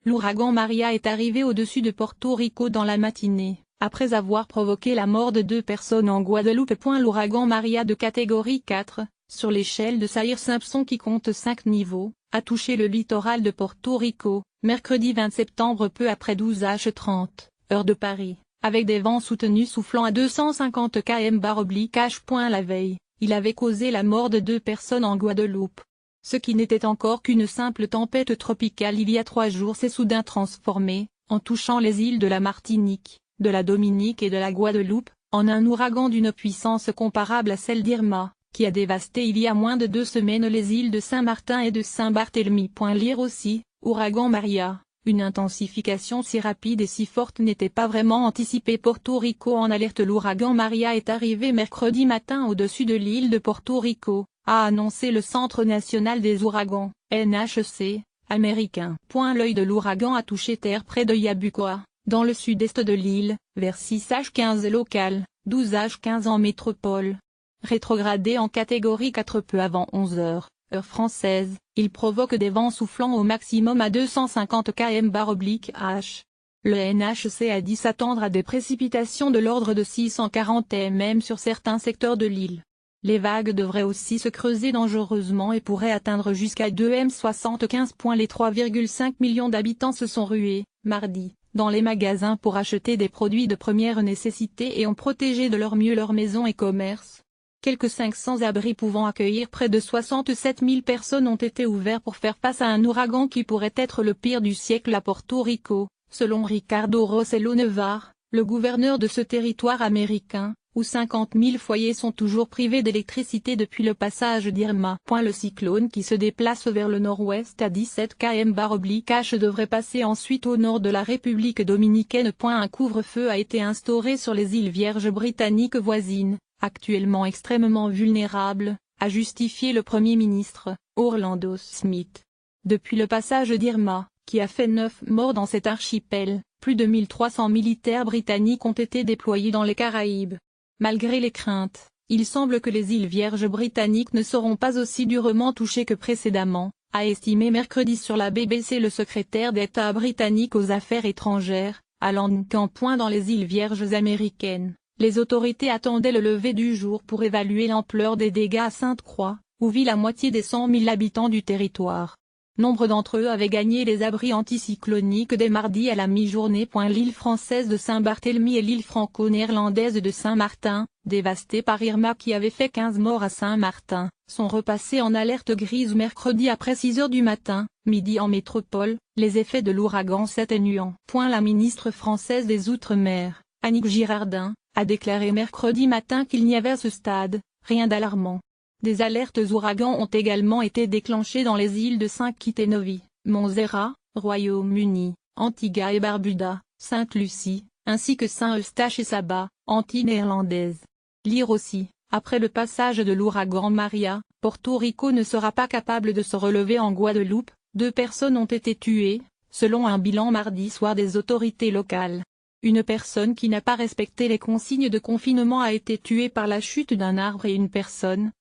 L'ouragan Maria est arrivé au-dessus de Porto Rico dans la matinée, après avoir provoqué la mort de 2 personnes en Guadeloupe. L'ouragan Maria de catégorie 4, sur l'échelle de Saffir-Simpson qui compte 5 niveaux, a touché le littoral de Porto Rico, mercredi 20 septembre peu après 12h30, heure de Paris, avec des vents soutenus soufflant à 250 km/h. La veille, il avait causé la mort de 2 personnes en Guadeloupe. Ce qui n'était encore qu'une simple tempête tropicale il y a 3 jours s'est soudain transformé, en touchant les îles de la Martinique, de la Dominique et de la Guadeloupe, en un ouragan d'une puissance comparable à celle d'Irma, qui a dévasté il y a moins de 2 semaines les îles de Saint-Martin et de Saint-Barthélemy. Lire aussi, ouragan Maria, une intensification si rapide et si forte n'était pas vraiment anticipée. Porto Rico en alerte. L'ouragan Maria est arrivé mercredi matin au-dessus de l'île de Porto Rico, a annoncé le Centre national des ouragans, NHC, américain. L'œil de l'ouragan a touché terre près de Yabucoa, dans le sud-est de l'île, vers 6h15 local, 12h15 en métropole. Rétrogradé en catégorie 4 peu avant 11h, heure française, il provoque des vents soufflant au maximum à 250 km/h. Le NHC a dit s'attendre à des précipitations de l'ordre de 640 mm sur certains secteurs de l'île. Les vagues devraient aussi se creuser dangereusement et pourraient atteindre jusqu'à 2,75 m. Les 3,5 millions d'habitants se sont rués, mardi, dans les magasins pour acheter des produits de première nécessité et ont protégé de leur mieux leurs maisons et commerces. Quelques 500 abris pouvant accueillir près de 67 000 personnes ont été ouverts pour faire face à un ouragan qui pourrait être le pire du siècle à Porto Rico, selon Ricardo Rossello Nevar, le gouverneur de ce territoire américain, où 50 000 foyers sont toujours privés d'électricité depuis le passage d'Irma. Le cyclone qui se déplace vers le nord-ouest à 17 km/h devrait passer ensuite au nord de la République dominicaine. Un couvre-feu a été instauré sur les îles Vierges britanniques voisines, actuellement extrêmement vulnérables, a justifié le Premier ministre, Orlando Smith. Depuis le passage d'Irma, qui a fait 9 morts dans cet archipel, plus de 1300 militaires britanniques ont été déployés dans les Caraïbes. Malgré les craintes, il semble que les îles Vierges britanniques ne seront pas aussi durement touchées que précédemment, a estimé mercredi sur la BBC le secrétaire d'État britannique aux Affaires étrangères, Alan Camp. Dans les îles Vierges américaines, les autorités attendaient le lever du jour pour évaluer l'ampleur des dégâts à Sainte-Croix, où vit la moitié des 100 000 habitants du territoire. Nombre d'entre eux avaient gagné les abris anticycloniques dès mardi à la mi-journée. L'île française de Saint-Barthélemy et l'île franco-néerlandaise de Saint-Martin, dévastées par Irma qui avait fait 15 morts à Saint-Martin, sont repassées en alerte grise mercredi après 6h du matin, midi en métropole, les effets de l'ouragan s'atténuant. La ministre française des Outre-mer, Annick Girardin, a déclaré mercredi matin qu'il n'y avait à ce stade rien d'alarmant. Des alertes ouragans ont également été déclenchées dans les îles de Saint-Kitts-et-Nevis, Montserrat, Royaume-Uni, Antigua et Barbuda, Sainte-Lucie, ainsi que Saint-Eustache et Saba, Antilles néerlandaises. Lire aussi, après le passage de l'ouragan Maria, Porto Rico ne sera pas capable de se relever. En Guadeloupe, 2 personnes ont été tuées, selon un bilan mardi soir des autorités locales. Une personne qui n'a pas respecté les consignes de confinement a été tuée par la chute d'un arbre et une personne,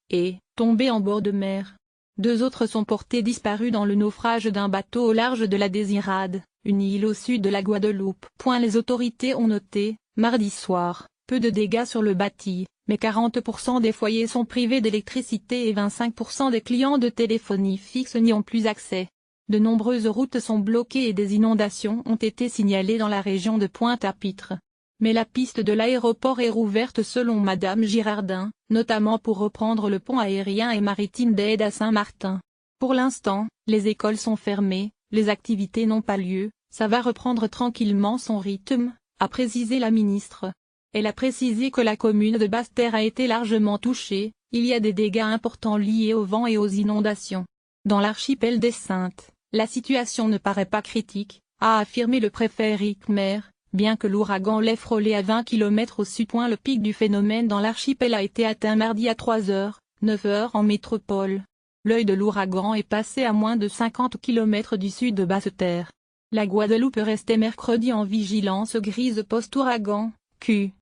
tombée en bord de mer. 2 autres sont portés disparus dans le naufrage d'un bateau au large de la Désirade, une île au sud de la Guadeloupe. Les autorités ont noté, mardi soir, peu de dégâts sur le bâti, mais 40% des foyers sont privés d'électricité et 25% des clients de téléphonie fixe n'y ont plus accès. De nombreuses routes sont bloquées et des inondations ont été signalées dans la région de Pointe-à-Pitre. Mais la piste de l'aéroport est rouverte selon Madame Girardin, notamment pour reprendre le pont aérien et maritime d'Aide à Saint-Martin. Pour l'instant, les écoles sont fermées, les activités n'ont pas lieu, ça va reprendre tranquillement son rythme, a précisé la ministre. Elle a précisé que la commune de Basse-Terre a été largement touchée, il y a des dégâts importants liés au vent et aux inondations. Dans l'archipel des Saintes, la situation ne paraît pas critique, a affirmé le préfet Eric Maire, bien que l'ouragan l'ait frôlé à 20 km au sud. Le pic du phénomène dans l'archipel a été atteint mardi à 3h, 9h en métropole. L'œil de l'ouragan est passé à moins de 50 km du sud de Basse-Terre. La Guadeloupe restait mercredi en vigilance grise post-ouragan, Q.